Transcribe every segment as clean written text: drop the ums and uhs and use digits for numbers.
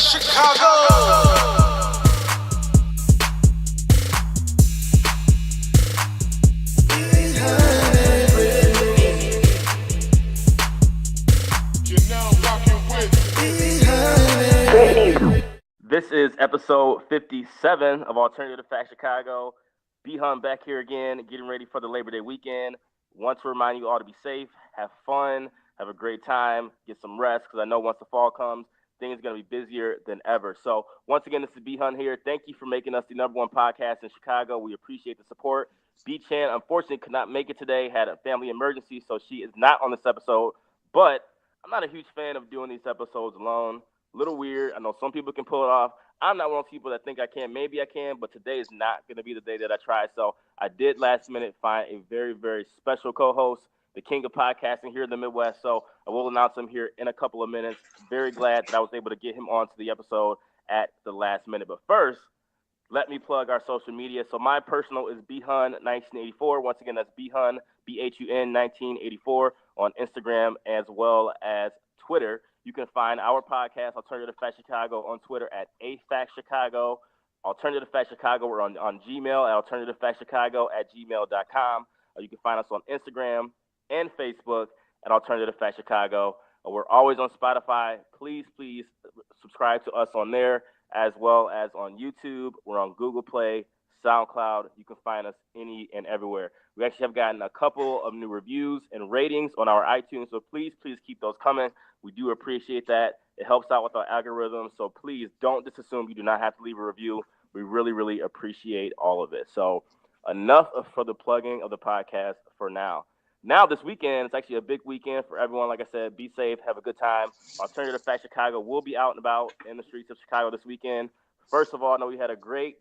Chicago. This is episode 57 of Alternative Fact Chicago. B.Hun back here again, getting ready for the Labor Day weekend. Want to remind you all to be safe, have fun, have a great time, get some rest, because I know once the fall comes, things are going to be busier than ever. So once again, this is B.Hun here. Thank you for making us the number one podcast in Chicago. We appreciate the support. B-Chan, unfortunately, could not make it today, had a family emergency, so she is not on this episode. But I'm not a huge fan of doing these episodes alone. A little weird. I know some people can pull it off. I'm not one of those people that think I can. Maybe I can, but today is not going to be the day that I try. So I did last minute find a very, very special co-host, the king of podcasting here in the Midwest. So I will announce him here in a couple of minutes. Very glad that I was able to get him onto the episode at the last minute. But first, let me plug our social media. So my personal is B.Hun 1984. Once again, that's B.Hun, B-H-U-N 1984 on Instagram as well as Twitter. You can find our podcast, Alternative Fact Chicago, on Twitter at AFactChicago. Alternative Fact Chicago, we're on Gmail at alternativefactchicago@gmail.com. You can find us on Instagram and Facebook at Alternative Fact Chicago. We're always on Spotify. Please subscribe to us on there, as well as on YouTube. We're on Google Play, SoundCloud. You can find us any and everywhere. We actually have gotten a couple of new reviews and ratings on our iTunes, so please keep those coming. We do appreciate that. It helps out with our algorithm, so please don't just assume you do not have to leave a review. We really, really appreciate all of it. So enough for the plugging of the podcast for now. Now this weekend, it's actually a big weekend for everyone. Like I said, be safe, have a good time. Alternative Fact Chicago will be out and about in the streets of Chicago this weekend. First of all, I know we had a great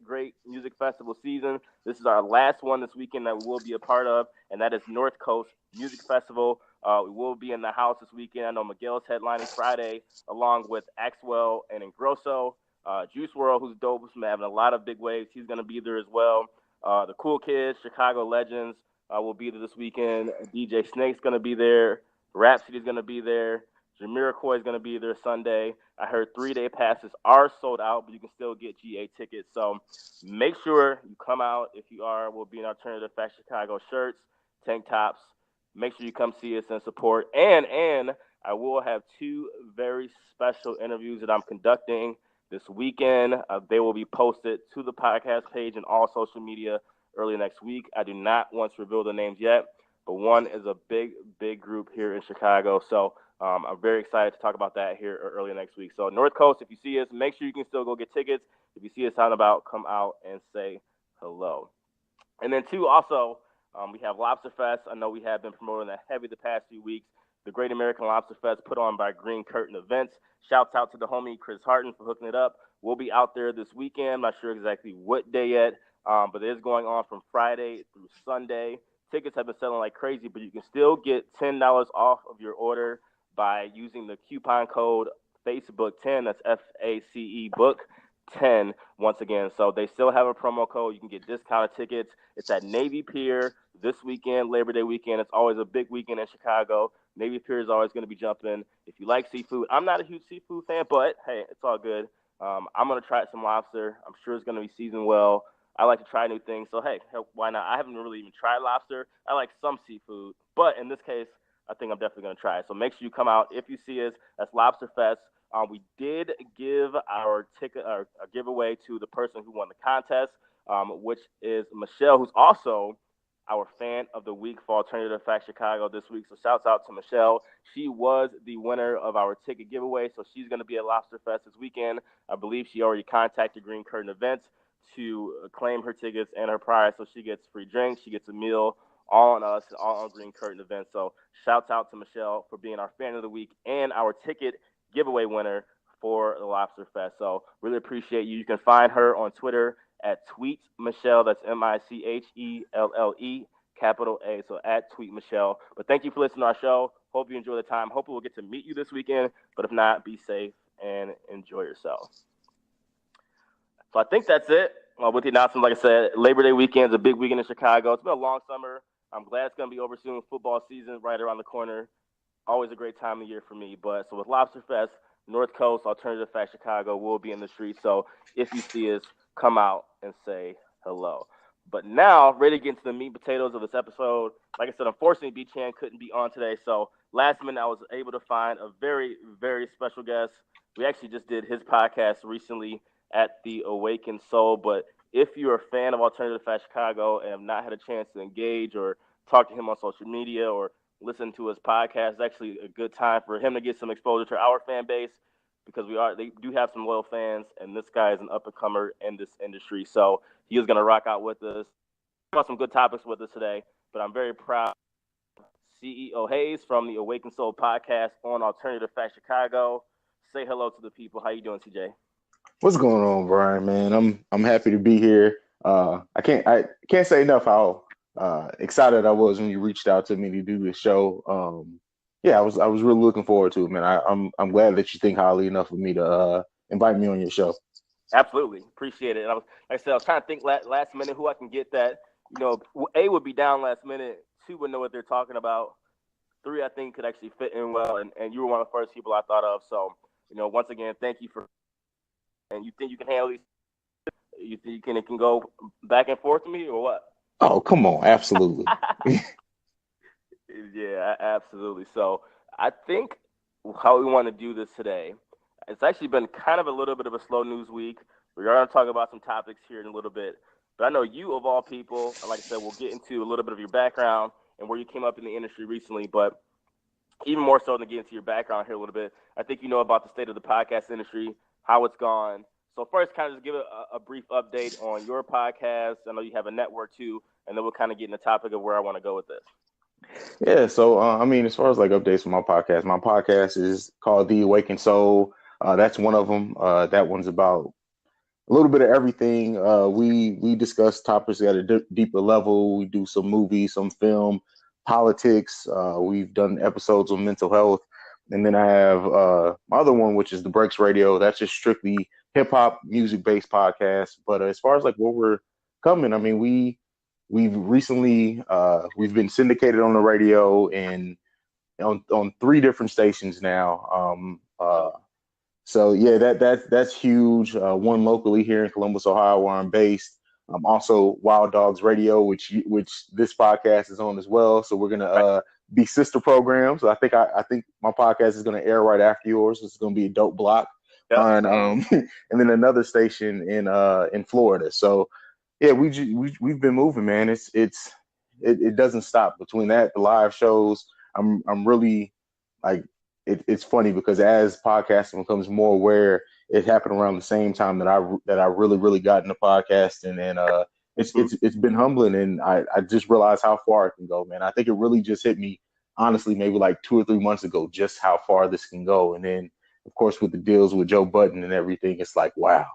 music festival season. This is our last one this weekend that we will be a part of, and that is North Coast Music Festival. We will be in the house this weekend. I know Miguel's headlining Friday, along with Axwell and Ingrosso. Juice WRLD, who's dope, who's having a lot of big waves. He's going to be there as well. The Cool Kids, Chicago Legends, will be there this weekend. DJ Snake's going to be there. Rhapsody's going to be there. Jamiroquai is going to be there Sunday. I heard 3-day passes are sold out, but you can still get GA tickets. So make sure you come out. If you are, we'll be in Alternative Fact Chicago shirts, tank tops. Make sure you come see us and support. And I will have 2 very special interviews that I'm conducting this weekend. They will be posted to the podcast page and all social media early next week. I do not want to reveal the names yet, but one is a big group here in Chicago. So I'm very excited to talk about that here early next week. So North Coast, if you see us, make sure you can still go get tickets. If you see us out and about, come out and say hello. And then 2, also, we have Lobster Fest. I know we have been promoting that heavy the past few weeks. The Great American Lobster Fest put on by Green Curtain Events. Shouts out to the homie Chris Harton for hooking it up. We'll be out there this weekend. I'm not sure exactly what day yet, but it is going on from Friday through Sunday. Tickets have been selling like crazy, but you can still get $10 off of your order by using the coupon code Facebook10. That's FACE Book 10 once again. So they still have a promo code. You can get discounted tickets. It's at Navy Pier this weekend, Labor Day weekend. It's always a big weekend in Chicago. Navy Pier is always going to be jumping. If you like seafood, I'm not a huge seafood fan, but hey, it's all good. I'm going to try some lobster. I'm sure it's going to be seasoned well. I like to try new things. So, hey, why not? I haven't really even tried lobster. I like some seafood, but in this case, I think I'm definitely going to try it. So make sure you come out. If you see us, that's Lobster Fest. We did give our ticket, a giveaway to the person who won the contest, which is Michelle, who's also our fan of the week for Alternative Fact Chicago this week. So shouts out to Michelle. She was the winner of our ticket giveaway, so she's going to be at Lobster Fest this weekend. I believe she already contacted Green Curtain Events to claim her tickets and her prize, so she gets free drinks, she gets a meal, all on us, all on Green Curtain Events. So shouts out to Michelle for being our fan of the week and our ticket giveaway winner for the Lobster Fest. So really appreciate you. You can find her on Twitter at Tweet Michelle. That's MICHELLE, capital A. So at Tweet Michelle. But thank you for listening to our show. Hope you enjoy the time. Hope we'll get to meet you this weekend. But if not, be safe and enjoy yourself. So I think that's it. With the announcements, like I said, Labor Day weekend is a big weekend in Chicago. It's been a long summer. I'm glad it's going to be over soon. Football season right around the corner. Always a great time of year for me. But so with Lobster Fest, North Coast Alternative Fact Chicago will be in the street. So if you see us, come out and say hello. But now, ready to get into the meat and potatoes of this episode. Like I said, unfortunately, B-Chan couldn't be on today. So last minute, I was able to find a very, very special guest. We actually just did his podcast recently at the Awakened Soul. But if you're a fan of Alternative Fact Chicago and have not had a chance to engage or talk to him on social media or listen to his podcast, it's actually a good time for him to get some exposure to our fan base because they do have some loyal fans, and this guy is an up-and-comer in this industry. So he is going to rock out with us. Talk about some good topics with us today, but I'm very proud of CEO Haize from the Awaken Soul podcast on Alternative Fact Chicago. Say hello to the people. How you doing, TJ? What's going on, Brian? Man, I'm happy to be here. I can't say enough how excited I was when you reached out to me to do this show. Yeah, I was really looking forward to it, man. I'm glad that you think highly enough of me to invite me on your show. Absolutely, appreciate it. And like I said, I was trying to think last minute who I can get that. A would be down last minute. 2 would know what they're talking about. 3, I think, could actually fit in well, and you were one of the first people I thought of. So, once again, thank you for. And you think you can handle these? You think it can go back and forth to me, or what? Oh, come on, absolutely. Yeah, absolutely. So I think how we want to do this today, it's actually been kind of a little bit of a slow news week. We're going to talk about some topics here in a little bit. But I know you, of all people, like I said, we'll get into a little bit of your background and where you came up in the industry recently. But even more so than get into your background here a little bit, I think you know about the state of the podcast industry, how it's gone. So first, kind of just give a brief update on your podcast. I know you have a network too, and then we'll kind of get in the topic of where I want to go with this. Yeah, so as far as like updates for my podcast is called The Awakened Soul. That's one of them. That one's about a little bit of everything. We discuss topics at a deeper level. We do some movies, some film, politics. We've done episodes on mental health, and then I have my other one, which is the Breaks Radio. That's just strictly hip hop, music based podcast. But as far as like where we're coming, I mean, we've recently we've been syndicated on the radio and on 3 different stations now. So yeah, that's huge. One locally here in Columbus, Ohio, where I'm based. Also Wild Dogs Radio, which this podcast is on as well. So we're gonna be sister programs. So I think my podcast is gonna air right after yours. It's gonna be a dope block. Yep. And then another station in Florida. So yeah, we've been moving, man. It doesn't stop. Between that, the live shows, I'm really like. It's funny because as podcasting becomes more aware, it happened around the same time that I really got into podcasting, and it's been humbling, and I just realized how far it can go, man. I think it really just hit me honestly maybe like 2 or 3 months ago just how far this can go, and then of course with the deals with Joe Budden and everything, it's like wow.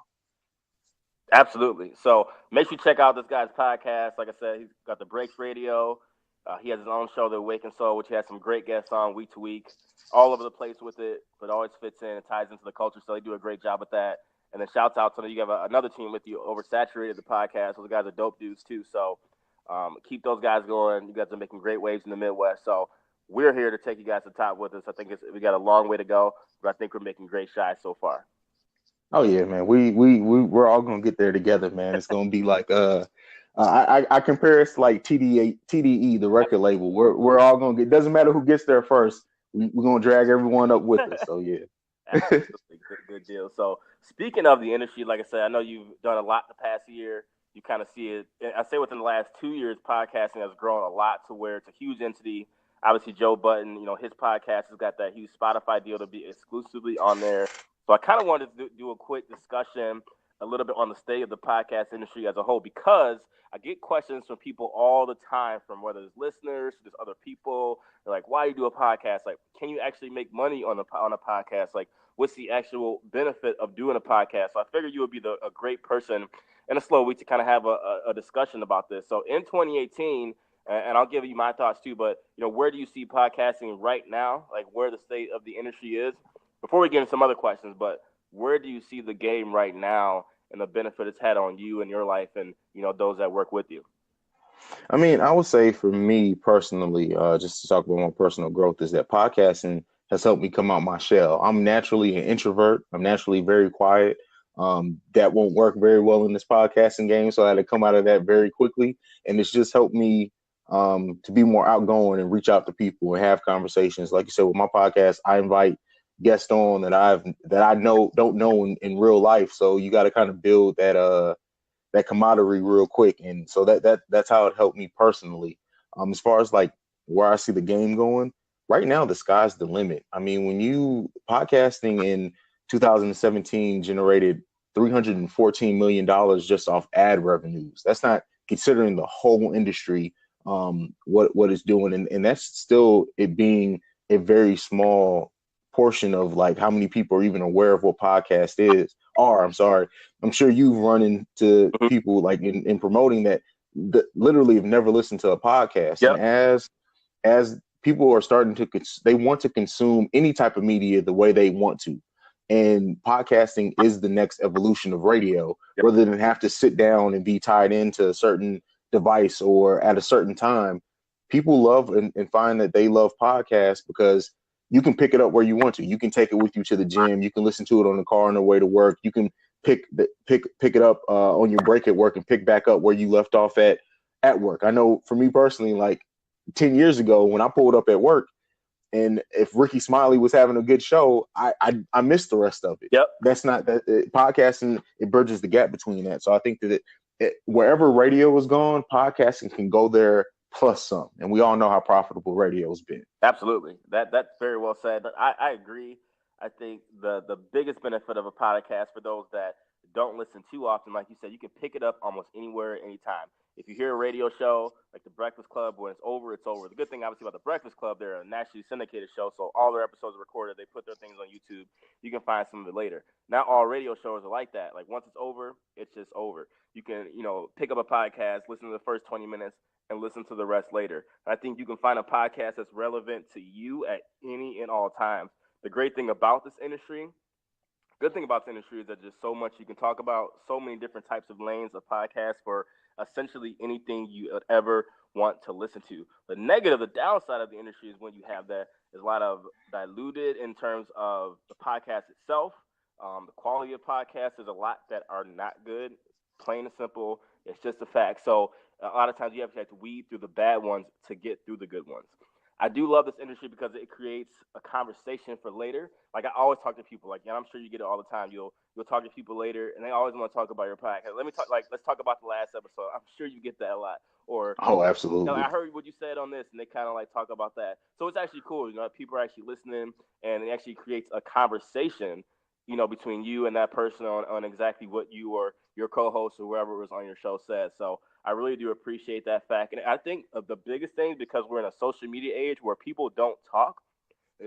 Absolutely. So make sure you check out this guy's podcast. Like I said, he's got the Breaks Radio. He has his own show, The Awakened Soul, which he has some great guests on week to week, all over the place with it, but always fits in and ties into the culture. So they do a great job with that. And then shouts out to you have another team with you, Oversaturated, the podcast. Those guys are dope dudes too. So keep those guys going. You guys are making great waves in the Midwest. So we're here to take you guys to the top with us. I think we got a long way to go, but I think we're making great strides so far. Oh yeah, man. We're all gonna get there together, man. It's gonna be like I compare it to like TDE, the record label. We're all gonna get. Doesn't matter who gets there first. We're gonna drag everyone up with us. So yeah. Absolutely. Good deal. So speaking of the industry, like I said, I know you've done a lot the past year. You kind of see it. I say within the last 2 years, podcasting has grown a lot to where it's a huge entity. Obviously, Joe Budden, his podcast has got that huge Spotify deal to be exclusively on there. So I kind of wanted to do a quick discussion a little bit on the state of the podcast industry as a whole, because I get questions from people all the time, from whether it's listeners, there's other people. They're like, why do you do a podcast? Like, can you actually make money on a podcast? Like, what's the actual benefit of doing a podcast? So I figured you would be a great person in a slow week to kind of have a discussion about this. So in 2018, and I'll give you my thoughts too, but where do you see podcasting right now? Like, where the state of the industry is? Before we get into some other questions, but where do you see the game right now and the benefit it's had on you and your life and, those that work with you? I mean, I would say for me personally, just to talk about my personal growth, is that podcasting has helped me come out my shell. I'm naturally an introvert. I'm naturally very quiet. That won't work very well in this podcasting game, so I had to come out of that very quickly, and it's just helped me to be more outgoing and reach out to people and have conversations. Like you said, with my podcast, I invite guests on that I know don't know in real life. So you got to kind of build that camaraderie real quick, and so that's how it helped me personally. As far as like where I see the game going right now, the sky's the limit. I mean, when you podcasting in 2017 generated $314 million just off ad revenues. That's not considering the whole industry, what it's doing, and that's still it being a very small portion of like how many people are even aware of what podcast is. Or I'm sorry, I'm sure you've run into people like in promoting that literally have never listened to a podcast. Yep. And as people are starting to they want to consume any type of media the way they want to, and podcasting is the next evolution of radio. Yep. Rather than have to sit down and be tied into a certain device or at a certain time, people love and find that they love podcasts because you can pick it up where you want to. You can take it with you to the gym. You can listen to it on the car on the way to work. You can pick it up on your break at work and pick back up where you left off at work. I know for me personally, like 10 years ago when I pulled up at work, and if Ricky Smiley was having a good show, I missed the rest of it. Yep. That's not that podcasting. It bridges the gap between that. So I think that wherever radio is gone, podcasting can go there plus some. And we all know how profitable radio's been. Absolutely. That's very well said. But I agree. I think the biggest benefit of a podcast for those that don't listen too often, like you said, you can pick it up almost anywhere, anytime. If you hear a radio show like The Breakfast Club, when it's over, it's over. The good thing, obviously, about The Breakfast Club, they're a nationally syndicated show, so all their episodes are recorded. They put their things on YouTube. You can find some of it later. Not all radio shows are like that. Like, once it's over, it's just over. You can, pick up a podcast, listen to the first 20 minutes, and listen to the rest later. I think you can find a podcast that's relevant to you at any and all times. The great thing about this industry, good thing about this industry is that there's so much you can talk about, so many different types of lanes of podcasts for essentially anything you would ever want to listen to. The negative, the downside of the industry is when you have that is a lot of diluted in terms of the podcast itself. The quality of podcasts, there's a lot that are not good, plain and simple. It's just a fact. So a lot of times you have to weed through the bad ones to get through the good ones. I do love this industry because it creates a conversation for later. Like, I always talk to people, like, I'm sure you get it all the time. You'll talk to people later, and they always want to talk about your podcast. Let's talk about the last episode. I'm sure you get that a lot. Or, oh, absolutely. I heard what you said on this, and they kind of like talk about that. So it's actually cool. People are actually listening, and it actually creates a conversation, between you and that person on exactly what you or your co-host or whoever was on your show said. So I really do appreciate that fact. And I think the biggest thing, because we're in a social media age where people don't talk,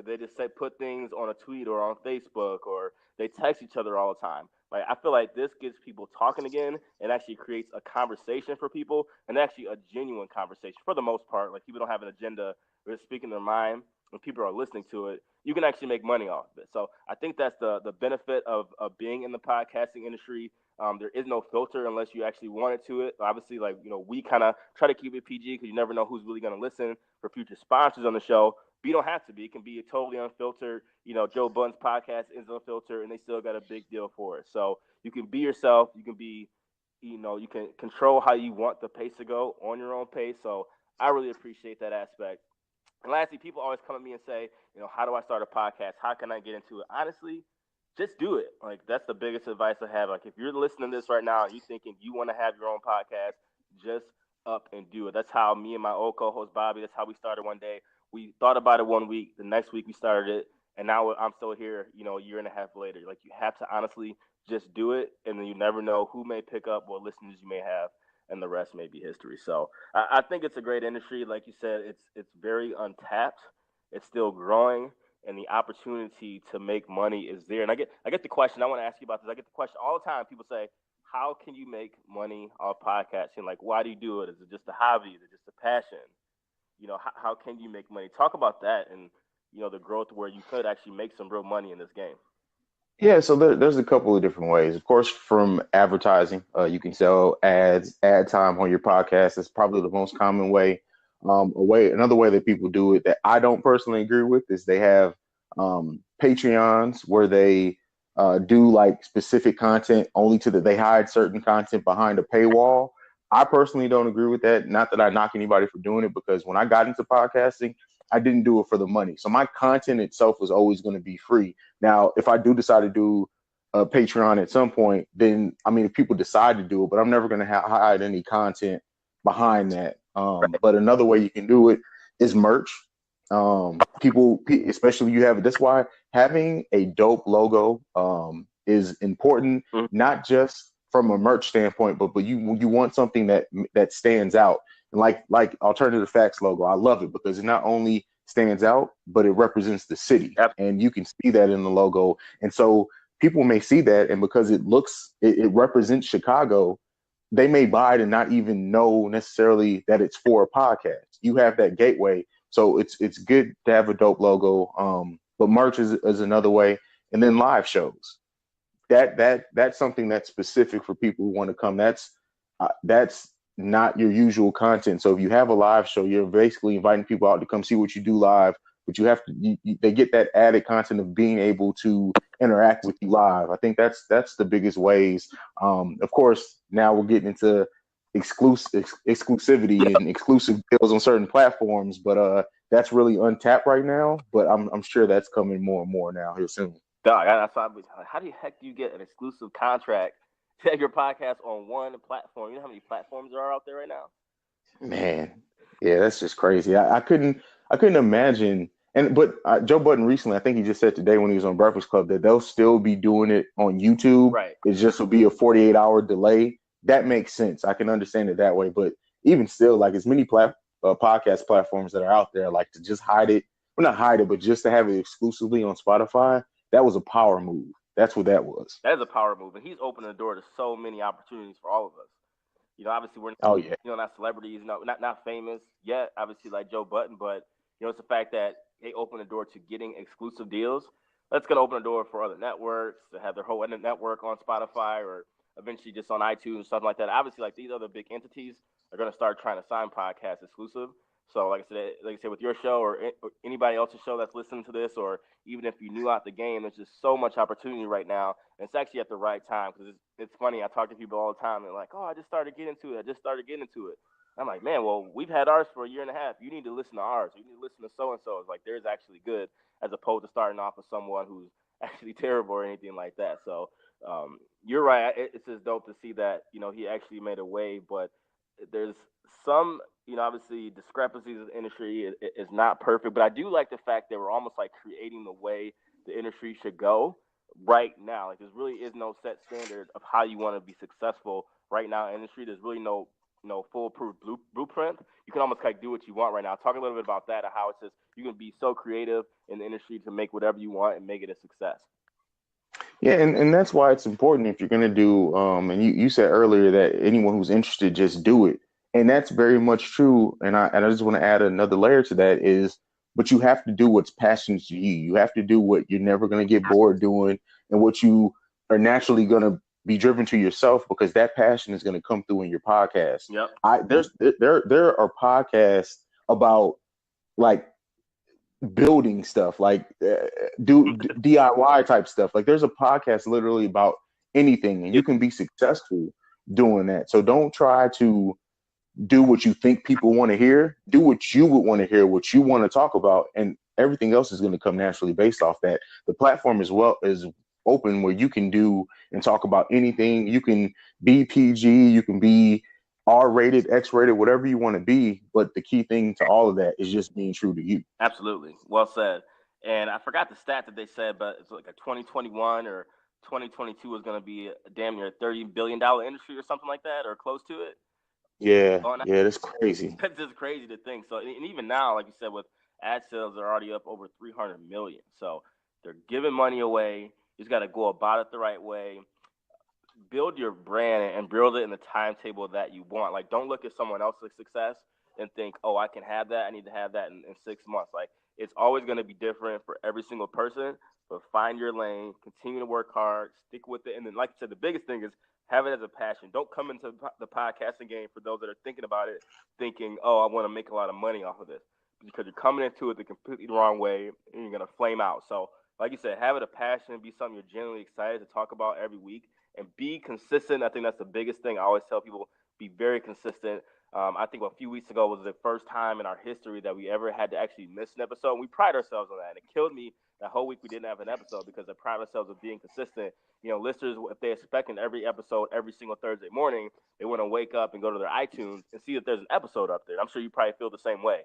they just put things on a tweet or on Facebook, or they text each other all the time. Like, I feel like this gets people talking again and actually creates a conversation for people, and actually a genuine conversation for the most part. Like, people don't have an agenda. They're speaking their mind, and people are listening to it. You can actually make money off of it. So I think that's the benefit of being in the podcasting industry. There is no filter unless you actually wanted to it. Obviously, we kind of try to keep it PG because you never know who's really going to listen for future sponsors on the show. But you don't have to be. It can be totally unfiltered. Joe Budden's podcast is unfiltered, and they still got a big deal for it. So you can be yourself. You can be, you can control how you want the pace to go on your own pace. So I really appreciate that aspect. And lastly, people always come at me and say, how do I start a podcast? How can I get into it? Honestly, just do it. Like, that's the biggest advice I have. Like, if you're listening to this right now and you're thinking you want to have your own podcast, just up and do it. That's how me and my old co-host Bobby, that's how we started one day. We thought about it one week. The next week we started it. And now I'm still here, a year and a half later. Like, you have to honestly just do it. And then you never know who may pick up, what listeners you may have, and the rest may be history. So I think it's a great industry. Like you said, it's very untapped. It's still growing, and the opportunity to make money is there. And I get the question. I want to ask you about this. I get the question all the time. People say, how can you make money off podcasting? Like, why do you do it? Is it just a hobby? Is it just a passion? How can you make money? Talk about that and, the growth where you could actually make some real money in this game. Yeah, so there's a couple of different ways. Of course, from advertising, you can sell ads, ad time on your podcast. That's probably the most common way. Another way that people do it that I don't personally agree with is they have Patreons where they do like specific content only they hide certain content behind a paywall. I personally don't agree with that. Not that I knock anybody for doing it, because when I got into podcasting, I didn't do it for the money. So my content itself was always going to be free. Now, if I do decide to do a Patreon at some point, then I mean, if people decide to do it, but I'm never going to hide any content behind that. But another way you can do it is merch. People, especially you have it. That's why having a dope logo is important, not just from a merch standpoint, but you want something that stands out. And like Alternative Facts logo, I love it because it not only stands out, but it represents the city, and you can see that in the logo. And so people may see that, and because it represents Chicago, they may buy it and not even know necessarily that it's for a podcast. You have that gateway, so it's good to have a dope logo. But merch is another way, and then live shows. That's something that's specific for people who want to come. That's not your usual content. So if you have a live show, you're basically inviting people out to come see what you do live. But you have to they get that added content of being able to interact with you live. I think that's the biggest ways. Of course, now we're getting into exclusivity and exclusive deals on certain platforms, but that's really untapped right now. But I'm sure that's coming more and more now here soon. Dog, that's why how the heck do you get an exclusive contract to have your podcast on one platform? You know how many platforms there are out there right now? Man, yeah, that's just crazy. I couldn't imagine. But Joe Budden recently, I think he just said today when he was on Breakfast Club, that they'll still be doing it on YouTube. Right. It just will be a 48-hour delay. That makes sense. I can understand it that way. But even still, like as many podcast platforms that are out there, like to just hide it, well, not hide it, but just to have it exclusively on Spotify, that was a power move. That's what that was. That is a power move, and he's opened the door to so many opportunities for all of us. You know, obviously we're not celebrities, not famous yet, obviously like Joe Budden, but it's the fact that they open the door to getting exclusive deals. That's going to open the door for other networks to have their whole network on Spotify or eventually just on iTunes and stuff like that. Obviously, like these other big entities are going to start trying to sign podcasts exclusive. So, like I said, with your show or anybody else's show that's listening to this, or even if you knew out the game, there's just so much opportunity right now, and it's actually at the right time because it's funny. I talk to people all the time, and they're like, "Oh, I just started getting into it." I'm like, "Man, well, we've had ours for a year and a half. You need to listen to ours. You need to listen to so and so. It's like there's actually good, as opposed to starting off with someone who's actually terrible or anything like that." So, you're right. It's just dope to see that he actually made a way, but there's some, obviously discrepancies in the industry is not perfect, but I do like the fact that we're almost like creating the way the industry should go right now. Like there really is no set standard of how you want to be successful right now in the industry. There's really no foolproof blueprint. You can almost like do what you want right now. Talk a little bit about that, and how it's just you can be so creative in the industry to make whatever you want and make it a success. Yeah, and that's why it's important if you're going to do, and you said earlier that anyone who's interested, just do it. And that's very much true. And I just want to add another layer to that is, but you have to do what's passionate to you. You have to do what you're never going to get bored doing, and what you are naturally going to be driven to yourself, because that passion is going to come through in your podcast. Yep. There are podcasts about like building stuff, like do DIY type stuff. Like there's a podcast literally about anything, and you can be successful doing that. So don't try to do what you think people want to hear. Do what you would want to hear, what you want to talk about, and everything else is going to come naturally based off that. The platform is open where you can do and talk about anything. You can be PG, you can be R-rated, X-rated, whatever you want to be. But the key thing to all of that is just being true to you. Absolutely. Well said. And I forgot the stat that they said, but it's like a 2021 or 2022 was going to be a damn near $30 billion industry or something like that, or close to it. Yeah, that's crazy. That's just crazy to think. So, and even now, like you said, with ad sales, they're already up over 300 million. So they're giving money away. You just got to go about it the right way. Build your brand and build it in the timetable that you want. Like, don't look at someone else's success and think, oh, I can have that. I need to have that in 6 months. Like, it's always going to be different for every single person, but find your lane, continue to work hard, stick with it. And then, like I said, the biggest thing is have it as a passion. Don't come into the podcasting game, for those that are thinking about it, thinking, oh, I want to make a lot of money off of this. because you're coming into it the completely wrong way and you're gonna flame out. So, like you said, have it a passion, be something you're genuinely excited to talk about every week, and be consistent. I think that's the biggest thing. I always tell people, be very consistent. I think a few weeks ago was the first time in our history that we ever had to actually miss an episode. And we pride ourselves on that. And it killed me that whole week we didn't have an episode because I pride ourselves of being consistent. Listeners, if they expecting every episode every single Thursday morning, they want to wake up and go to their iTunes and see that there's an episode up there. I'm sure you probably feel the same way.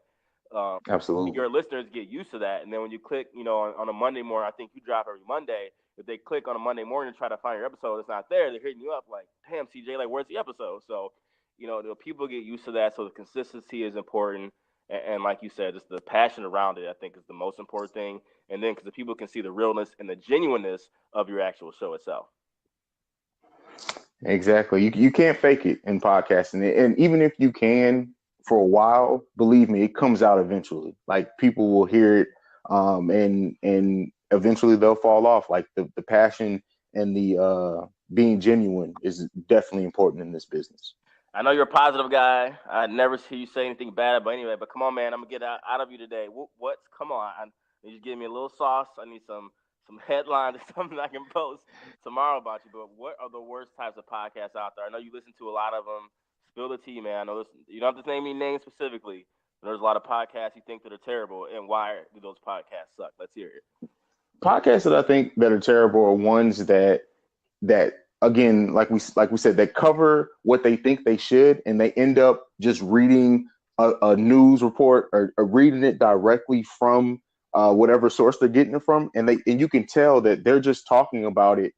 Absolutely. Your listeners get used to that. And then when you click, on a Monday morning, I think you drop every Monday. If they click on a Monday morning and try to find your episode, it's not there. They're hitting you up like, damn, CJ, like, where's the episode? So, the people get used to that. So the consistency is important. And like you said, just the passion around it, I think, is the most important thing. And then because the people can see the realness and the genuineness of your actual show itself. Exactly. You can't fake it in podcasting. And even if you can for a while, believe me, it comes out eventually. Like people will hear it and eventually they'll fall off. Like the passion and the being genuine is definitely important in this business. I know you're a positive guy. I never see you say anything bad, but anyway. But come on, man, I'm gonna get out of you today. Come on? You just give me a little sauce. I need some headlines or something I can post tomorrow about you. But what are the worst types of podcasts out there? I know you listen to a lot of them. Spill the tea, man. I know you don't have to name any names specifically. There's a lot of podcasts you think that are terrible, and why do those podcasts suck? Let's hear it. Podcasts that I think that are terrible are ones that again, like we said, that cover what they think they should, and they end up just reading a news report or reading it directly from whatever source they're getting it from, and you can tell that they're just talking about it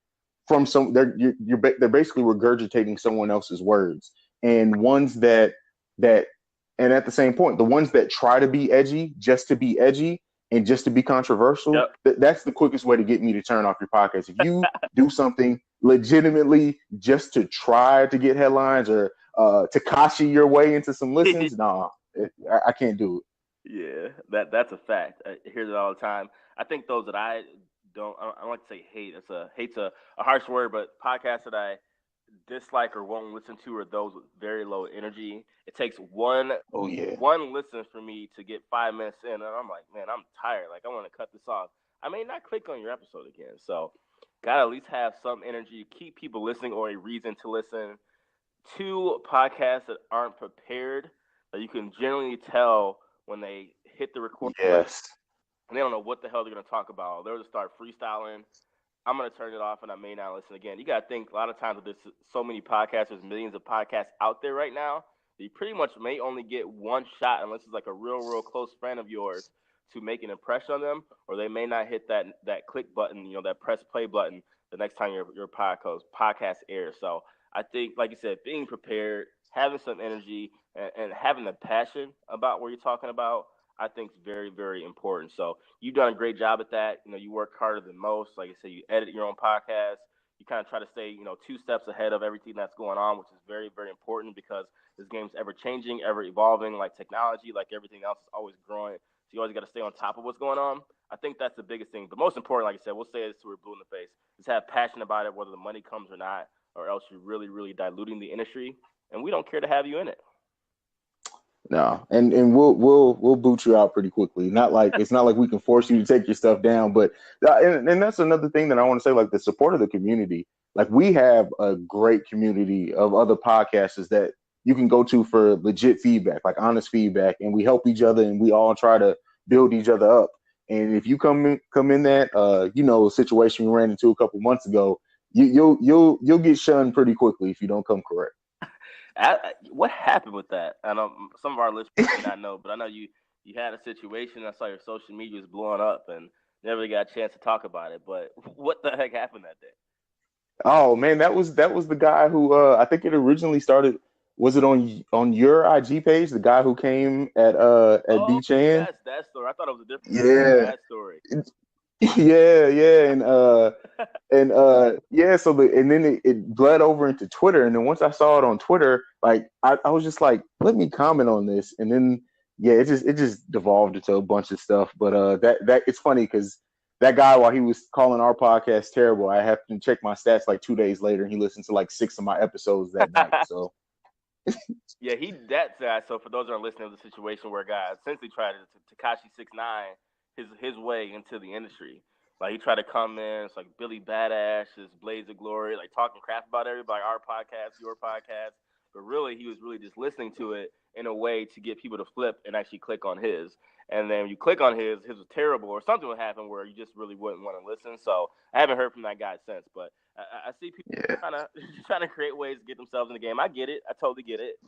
from they're basically regurgitating someone else's words, and ones that and at the same point, the ones that try to be edgy just to be edgy and just to be controversial, yep. That's the quickest way to get me to turn off your podcast. If you do something legitimately just to try to get headlines or Tekashi your way into some listens, I can't do it. Yeah, that's a fact. I hear that all the time. I think those that I don't like to say hate. Hate's a harsh word, but podcasts that I dislike or won't listen to are those with very low energy. It takes one listen for me to get 5 minutes in, and I'm like, man, I'm tired. Like, I want to cut this off. I may not click on your episode again. So, gotta at least have some energy, keep people listening or a reason to listen. 2, podcasts that aren't prepared, that you can generally tell when they hit the record button, and they don't know what the hell they're going to talk about. They'll just start freestyling. I'm going to turn it off, and I may not listen again. You got to think a lot of times with there's so many podcasts, there's millions of podcasts out there right now, that you pretty much may only get one shot unless it's like a real, real close friend of yours to make an impression on them, or they may not hit that click button, that press play button the next time your podcast airs. So I think, like you said, being prepared, having some energy, and having a passion about what you're talking about, I think is very, very important. So you've done a great job at that. You work harder than most. Like I said, you edit your own podcast. You kind of try to stay, 2 steps ahead of everything that's going on, which is very, very important because this game's ever changing, ever evolving, like technology, like everything else is always growing. So you always got to stay on top of what's going on. I think that's the biggest thing. But most important, like I said, we'll say this till we're blue in the face, is have passion about it, whether the money comes or not, or else you're really, really diluting the industry. And we don't care to have you in it. No, and we'll boot you out pretty quickly. It's not like we can force you to take your stuff down, but and that's another thing that I want to say, like the support of the community. Like we have a great community of other podcasters that you can go to for legit feedback, like honest feedback, and we help each other and we all try to build each other up. And if you come in that situation we ran into a couple months ago, you'll get shunned pretty quickly if you don't come correct. What happened with that? I know some of our listeners may not know, but I know you had a situation. I saw your social media was blowing up and never got a chance to talk about it. But what the heck happened that day? Oh man, that was the guy who I think it originally started. Was it on your IG page? The guy who came at B.Hun? That's that story. I thought it was a different that story. Yeah, so and then it bled over into Twitter, and then once I saw it on Twitter, like I was just like, let me comment on this, and then it just devolved into a bunch of stuff. But that it's funny because that guy, while he was calling our podcast terrible, I have to check my stats like 2 days later, and he listened to like 6 of my episodes that night. So Yeah, that guy. So for those that are listening to the situation where a guy essentially tried to Tekashi 6ix9ine his way into the industry. Like he tried to come in, it's like Billy Badass, his Blaze of Glory, like talking crap about everybody, our podcast, your podcast. But really, he was really just listening to it in a way to get people to flip and actually click on his. And then when you click on his was terrible, or something would happen where you just really wouldn't want to listen. So I haven't heard from that guy since. But I see people Yeah. trying to create ways to get themselves in the game. I get it. I totally get it.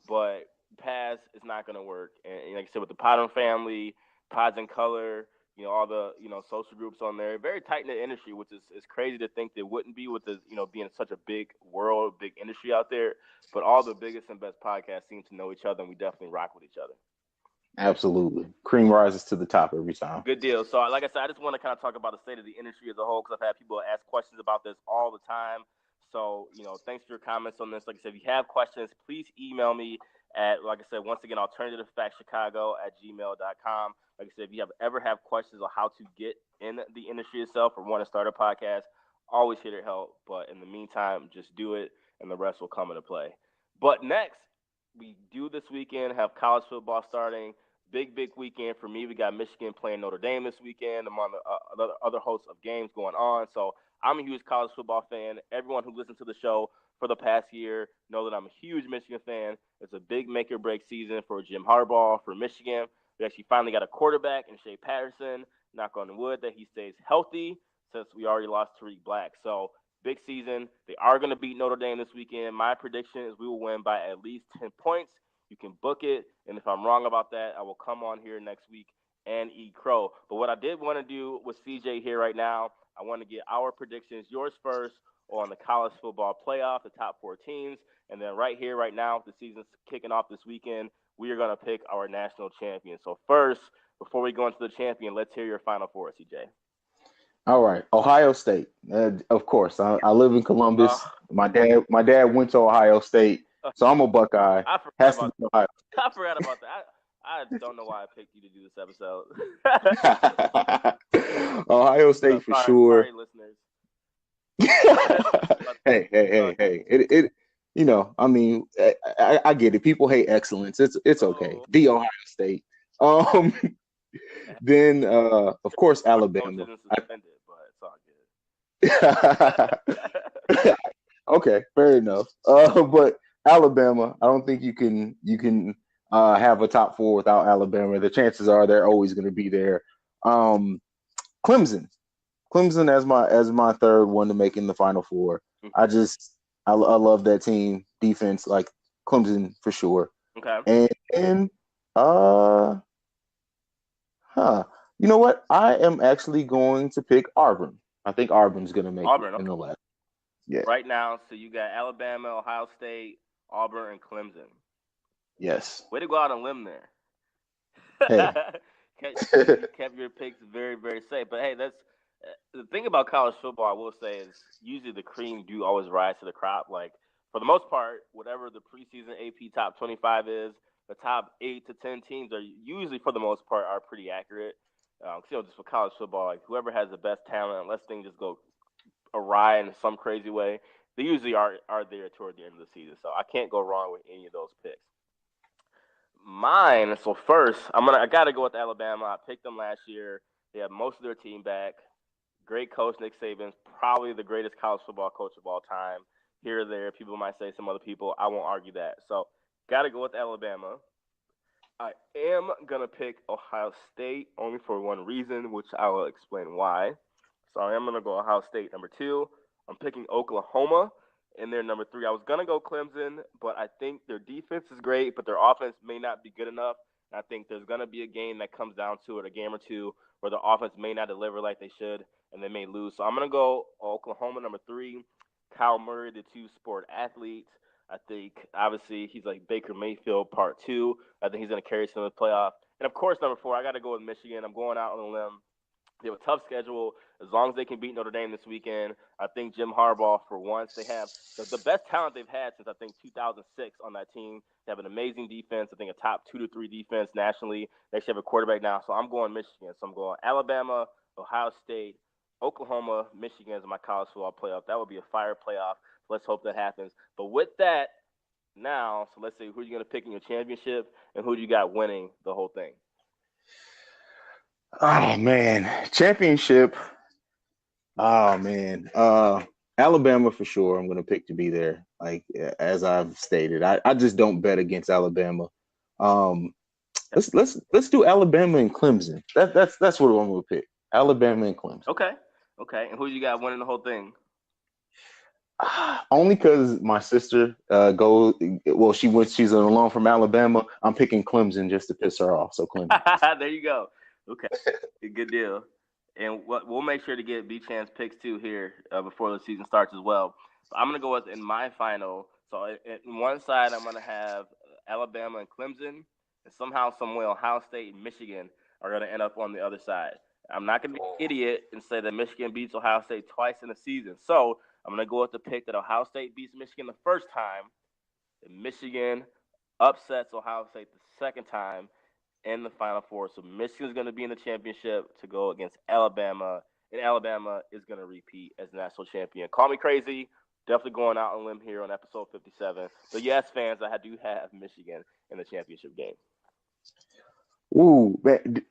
But pass is not going to work. And like I said, with the Potter family, Pods in Color, all the social groups on there, very tight knit industry, which is crazy to think there wouldn't be with the being such a big world, big industry out there. But all the biggest and best podcasts seem to know each other, and we definitely rock with each other. Absolutely. Cream rises to the top every time. Good deal. So, like I said, I just want to kind of talk about the state of the industry as a whole because I've had people ask questions about this all the time. So, thanks for your comments on this. Like I said, if you have questions, please email me at, like I said, once again, alternativefactchicago@gmail.com. Like I said, if you ever have questions on how to get in the industry itself or want to start a podcast, always here to help. But in the meantime, just do it, and the rest will come into play. But next, we do this weekend have college football starting. Big weekend for me. We got Michigan playing Notre Dame this weekend among the other hosts of games going on. So I'm a huge college football fan. Everyone who listens to the show for the past year know that I'm a huge Michigan fan. It's a big make or break season for Jim Harbaugh, for Michigan. We actually finally got a quarterback in Shea Patterson. Knock on wood that he stays healthy since we already lost Tariq Black. So big season. They are going to beat Notre Dame this weekend. My prediction is we will win by at least 10 points. You can book it, and if I'm wrong about that, I will come on here next week and eat crow. But what I did want to do with CJ here right now, I want to get our predictions, yours first, on the college football playoff, the top 4 teams, and then right here, right now, the season's kicking off this weekend, we are going to pick our national champion. So first, before we go into the champion, let's hear your final four, CJ. All right, Ohio State. Of course, I live in Columbus. My dad went to Ohio State, so I'm a Buckeye. I forgot Has to about be Ohio. I forgot about that. I don't know why I picked you to do this episode. Ohio State for sure. Sorry, listeners. Hey. I mean, I get it. People hate excellence. It's okay. The Ohio State. Um, then of course Alabama. Suspended, but it's all good. Okay, fair enough. But Alabama, I don't think you can have a top 4 without Alabama. The chances are they're always going to be there. Clemson, as my third one to make in the Final Four. I love that team defense, like Clemson for sure. Okay. And you know what? I am actually going to pick Auburn. I think Auburn's going to make it in the last. Yeah. Right now, so you got Alabama, Ohio State, Auburn, and Clemson. Yes. Way to go out on a limb there. Hey. kept your picks very, very safe. But hey, that's the thing about college football. I will say is usually the cream do always rise to the crop. Like for the most part, whatever the preseason AP top 25 is, the top 8 to 10 teams are usually for the most part are pretty accurate. Just for college football, like whoever has the best talent, unless things just go awry in some crazy way, they usually are there toward the end of the season. So I can't go wrong with any of those picks. Mine. So first, I got to go with Alabama. I picked them last year. They have most of their team back. Great coach Nick Saban's probably the greatest college football coach of all time. Here or there, people might say some other people. I won't argue that. So got to go with Alabama. I am gonna pick Ohio State only for one reason, which I will explain why. So I am gonna go Ohio State number 2. I'm picking Oklahoma in their number 3. I was gonna go Clemson, but I think their defense is great, but their offense may not be good enough. And I think there's gonna be a game that comes down to it, a game or two, where the offense may not deliver like they should, and they may lose. So I'm gonna go Oklahoma number 3. Kyle Murray, the 2-sport athlete. I think, obviously, he's like Baker Mayfield part 2. I think he's going to carry us to the playoff. And, of course, number 4, I got to go with Michigan. I'm going out on a limb. They have a tough schedule. As long as they can beat Notre Dame this weekend, I think Jim Harbaugh, for once, they have the best talent they've had since, I think, 2006 on that team. They have an amazing defense. I think a top 2 to 3 defense nationally. They actually have a quarterback now. So I'm going Michigan. So I'm going Alabama, Ohio State, Oklahoma, Michigan as my college football playoff. That would be a fire playoff. Let's hope that happens. But with that, now. So let's say who are you going to pick in your championship, and who do you got winning the whole thing? Oh man, championship. Oh man, Alabama for sure. I'm gonna pick to be there. Like as I've stated, I just don't bet against Alabama. Um, let's do Alabama and Clemson. That's what I'm gonna pick. Alabama and Clemson. Okay. And who you got winning the whole thing? Only because my sister goes. Well, she's an alum from Alabama. I'm picking Clemson just to piss her off. So Clemson. There you go. Okay, good deal. And we'll make sure to get B-Chan's picks too here before the season starts as well. So I'm gonna go with in my final. So in one side I'm gonna have Alabama and Clemson, and somehow, some way, Ohio State and Michigan are gonna end up on the other side. I'm not gonna be an idiot and say that Michigan beats Ohio State twice in a season. So I'm gonna go with the pick that Ohio State beats Michigan the first time, and Michigan upsets Ohio State the second time in the Final Four. So Michigan's going to be in the championship to go against Alabama, and Alabama is going to repeat as national champion. Call me crazy. Definitely going out on a limb here on episode 57. But yes, fans, I do have Michigan in the championship game. Ooh, man,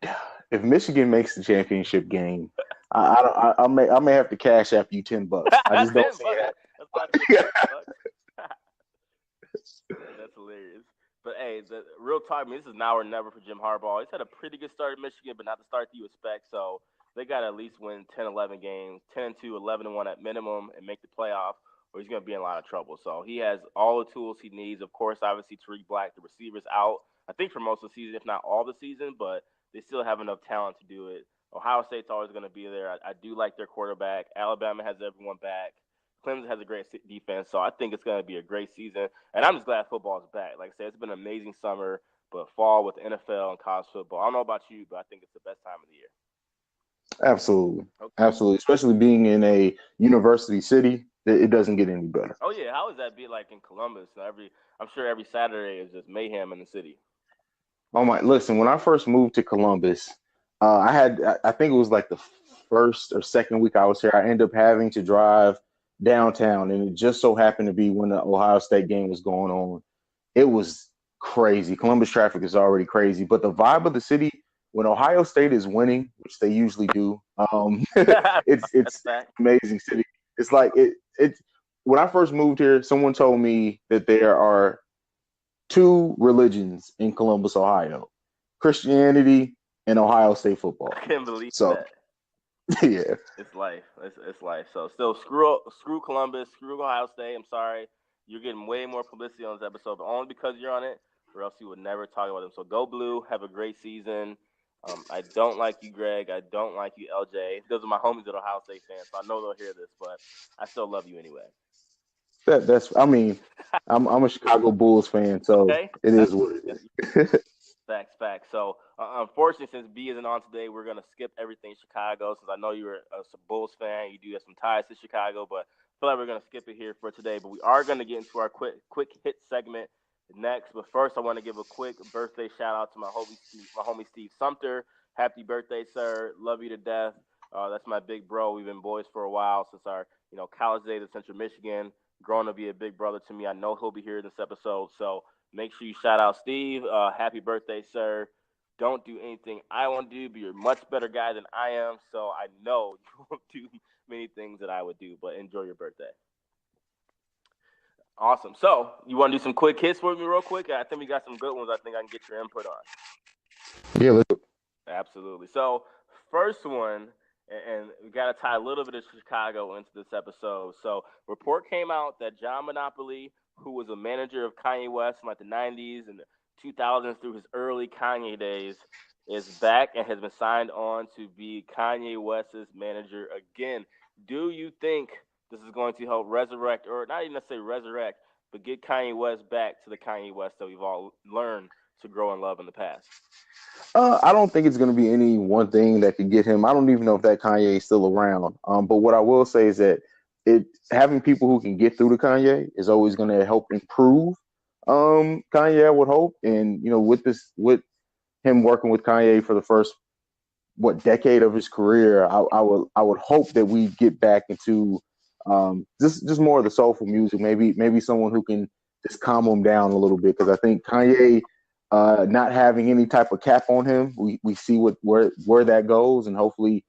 if Michigan makes the championship game, I may have to cash after you $10. I just don't see that. That's hilarious. But hey, the real talk, this is now or never for Jim Harbaugh. He's had a pretty good start in Michigan, but not the start that you expect. So they got to at least win 10, 11 games, 10-2, 11-1 at minimum, and make the playoff, or he's going to be in a lot of trouble. So he has all the tools he needs. Of course, obviously, Tariq Black, the receiver's out, I think, for most of the season, if not all the season, but they still have enough talent to do it. Ohio State's always going to be there. I do like their quarterback. Alabama has everyone back. Clemson has a great defense, so I think it's going to be a great season. And I'm just glad football is back. Like I said, it's been an amazing summer, but fall with NFL and college football. I don't know about you, but I think it's the best time of the year. Absolutely. Okay. Absolutely. Especially being in a university city, it doesn't get any better. Oh, yeah. How does that be like in Columbus? I'm sure every Saturday is just mayhem in the city. Oh, my. Listen, when I first moved to Columbus, I think it was like the first or second week I was here, I ended up having to drive downtown, and it just so happened to be when the Ohio State game was going on. It was crazy. Columbus traffic is already crazy, but the vibe of the city when Ohio State is winning, which they usually do, it's an amazing city. It's like it. When I first moved here, someone told me that there are two religions in Columbus, Ohio: Christianity and Ohio State football. I can't believe that. Yeah, it's life. It's life. So still screw Columbus, screw Ohio State. I'm sorry, you're getting way more publicity on this episode, but only because you're on it, or else you would never talk about them. So go Blue, have a great season. I don't like you, Greg. I don't like you, LJ. Those are my homies that are Ohio State fans, so I know they'll hear this, but I still love you anyway. I mean, I'm a Chicago Bulls fan, so okay. It is what it is. Facts. So, unfortunately, since B isn't on today, we're going to skip everything Chicago, since I know you're a Bulls fan. You do have some ties to Chicago, but I feel like we're going to skip it here for today. But we are going to get into our quick hit segment next. But first, I want to give a quick birthday shout-out to my homie Steve Sumter. Happy birthday, sir. Love you to death. That's my big bro. We've been boys for a while since our college days at Central Michigan. Grown to be a big brother to me. I know he'll be here in this episode, so make sure you shout out Steve. Happy birthday, sir. Don't do anything I want to do, but you're a much better guy than I am, so I know you won't do many things that I would do, but enjoy your birthday. Awesome. So, you want to do some quick hits for me real quick? I think we got some good ones I think I can get your input on. Yeah, let's do it. Absolutely. So, first one, and we got to tie a little bit of Chicago into this episode. So, report came out that John Monopoly, who was a manager of Kanye West in like the 90s and the 2000s through his early Kanye days, is back and has been signed on to be Kanye West's manager again. Do you think this is going to help resurrect, or not even necessarily resurrect, but get Kanye West back to the Kanye West that we've all learned to grow and love in the past? I don't think it's going to be any one thing that could get him. I don't even know if that Kanye is still around. But what I will say is that having people who can get through to Kanye is always going to help improve Kanye, I would hope. And with him working with Kanye for the first decade of his career, I would hope that we get back into just more of the soulful music. Maybe someone who can just calm him down a little bit, because I think Kanye not having any type of cap on him, we see where that goes, and hopefully,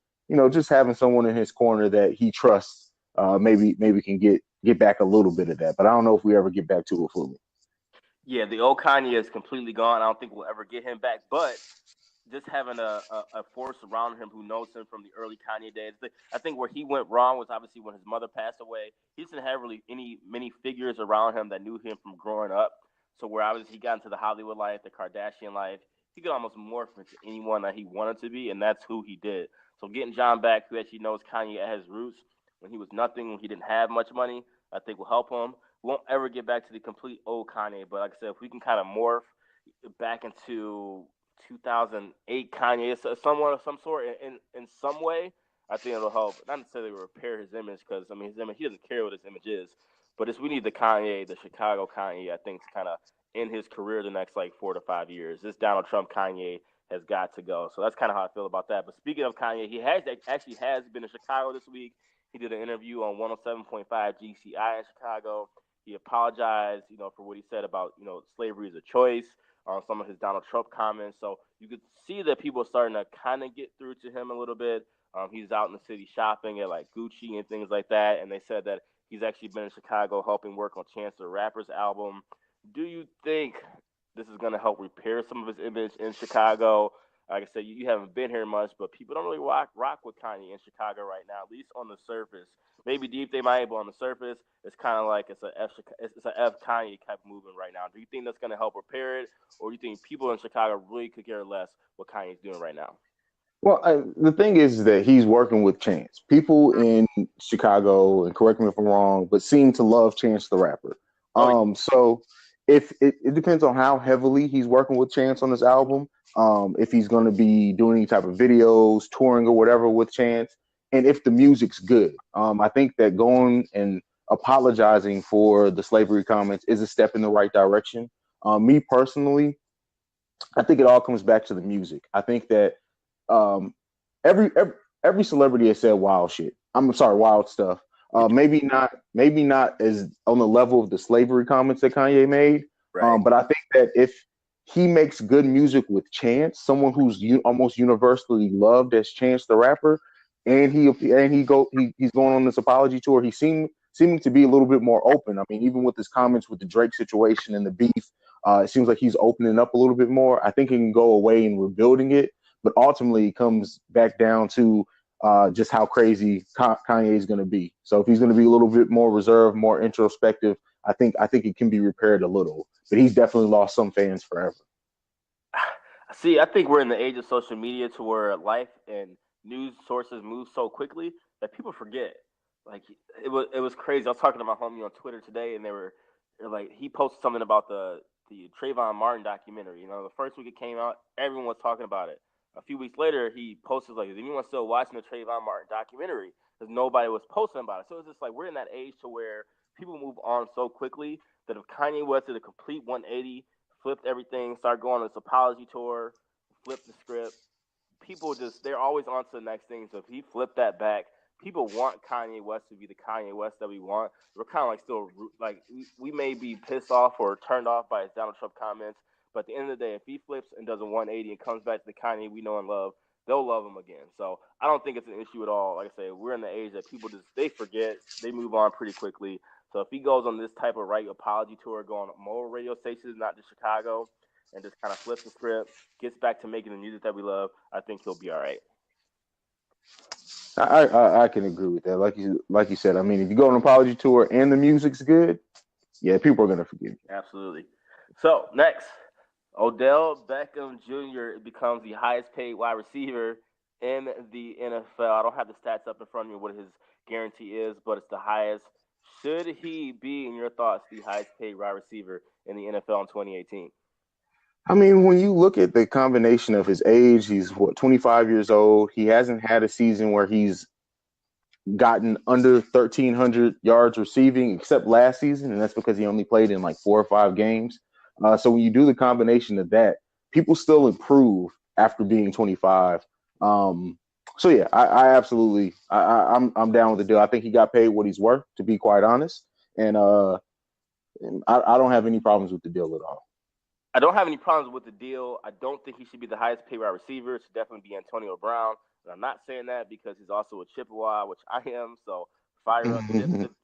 just having someone in his corner that he trusts, maybe can get back a little bit of that. But I don't know if we ever get back to it fully. Yeah, the old Kanye is completely gone. I don't think we'll ever get him back, but just having a force around him who knows him from the early Kanye days. I think where he went wrong was obviously when his mother passed away. He didn't have really many figures around him that knew him from growing up. So where obviously he got into the Hollywood life, the Kardashian life, he could almost morph into anyone that he wanted to be, and that's who he did. So getting John back, who actually knows Kanye at his roots, when he was nothing, when he didn't have much money, I think will help him. We won't ever get back to the complete old Kanye, but like I said, if we can kind of morph back into 2008 Kanye, someone of some sort, in some way, I think it'll help. Not necessarily repair his image, because I mean his image, he doesn't care what his image is, but we need the Kanye, the Chicago Kanye, I think, to kind of end his career the next like 4 to 5 years. This Donald Trump Kanye has got to go. So that's kind of how I feel about that. But speaking of Kanye, he actually has been in Chicago this week. He did an interview on 107.5 GCI in Chicago. He apologized, for what he said about, slavery is a choice, on some of his Donald Trump comments. So you could see that people are starting to kind of get through to him a little bit. He's out in the city shopping at like Gucci and things like that. And they said that he's actually been in Chicago helping work on Chance the Rapper's album. Do you think this is going to help repair some of his image in Chicago? Like I said, you haven't been here much, but people don't really rock with Kanye in Chicago right now, at least on the surface. Maybe deep they might, but on the surface, it's kind of like it's a F Kanye type movement right now. Do you think that's going to help repair it, or do you think people in Chicago really could care less what Kanye's doing right now? Well, the thing is that he's working with Chance. People in Chicago, and correct me if I'm wrong, but seem to love Chance the Rapper. Oh, yeah. So if it depends on how heavily he's working with Chance on this album. If he's going to be doing any type of videos, touring, or whatever with Chance, and if the music's good. I think that going and apologizing for the slavery comments is a step in the right direction. Me personally, I think it all comes back to the music. I think that um, every celebrity has said wild shit. I'm sorry, wild stuff. Maybe not as on the level of the slavery comments that Kanye made. Right. But I think that if he makes good music with Chance, someone who's almost universally loved as Chance the Rapper, and he's going on this apology tour. He seeming to be a little bit more open. I mean, even with his comments with the Drake situation and the beef, it seems like he's opening up a little bit more. I think he can go away and rebuilding it, but ultimately it comes back down to just how crazy Kanye is going to be. So if he's going to be a little bit more reserved, more introspective, I think it can be repaired a little. But he's definitely lost some fans forever. See, I think we're in the age of social media to where life and news sources move so quickly that people forget. Like it was crazy. I was talking to my homie on Twitter today, and they're like, he posted something about the Trayvon Martin documentary. The first week it came out, everyone was talking about it. A few weeks later, he posted like, "Is anyone still watching the Trayvon Martin documentary?" Because nobody was posting about it. So it's just like we're in that age to where people move on so quickly that if Kanye West did a complete 180, flipped everything, started going on this apology tour, flipped the script, they're always on to the next thing. So if he flipped that back, people want Kanye West to be the Kanye West that we want. We're kind of like still like we may be pissed off or turned off by his Donald Trump comments, but at the end of the day, if he flips and does a 180 and comes back to the Kanye we know and love, they'll love him again. So I don't think it's an issue at all. Like I say, we're in the age that people they forget, they move on pretty quickly. So if he goes on this type of right apology tour, going on more radio stations, not just Chicago, and just kind of flips the script, gets back to making the music that we love, I think he'll be all right. I can agree with that. Like you said, I mean, if you go on an apology tour and the music's good, yeah, people are gonna forgive you. Absolutely. So next, Odell Beckham Jr. becomes the highest paid wide receiver in the NFL. I don't have the stats up in front of me what his guarantee is, but it's the highest. Should he be, in your thoughts, the highest paid wide receiver in the NFL in 2018? I mean, when you look at the combination of his age, he's 25 years old. He hasn't had a season where he's gotten under 1,300 yards receiving, except last season, and that's because he only played in like 4 or 5 games. So when you do the combination of that, people still improve after being 25. So yeah, I absolutely, I'm down with the deal. I think he got paid what he's worth, to be quite honest. And I don't have any problems with the deal at all. I don't have any problems with the deal. I don't think he should be the highest paid wide receiver. It should definitely be Antonio Brown. And I'm not saying that because he's also a Chippewa, which I am. So fire up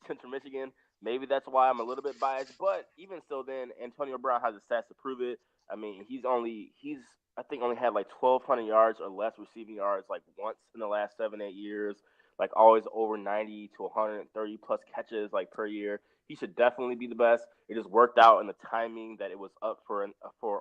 Central Michigan. Maybe that's why I'm a little bit biased. But even so, then Antonio Brown has the stats to prove it. I mean, he's I think only had like 1,200 yards or less receiving yards like once in the last 7-8 years. Like always over 90 to 130 plus catches like per year. He should definitely be the best. It just worked out in the timing that it was up for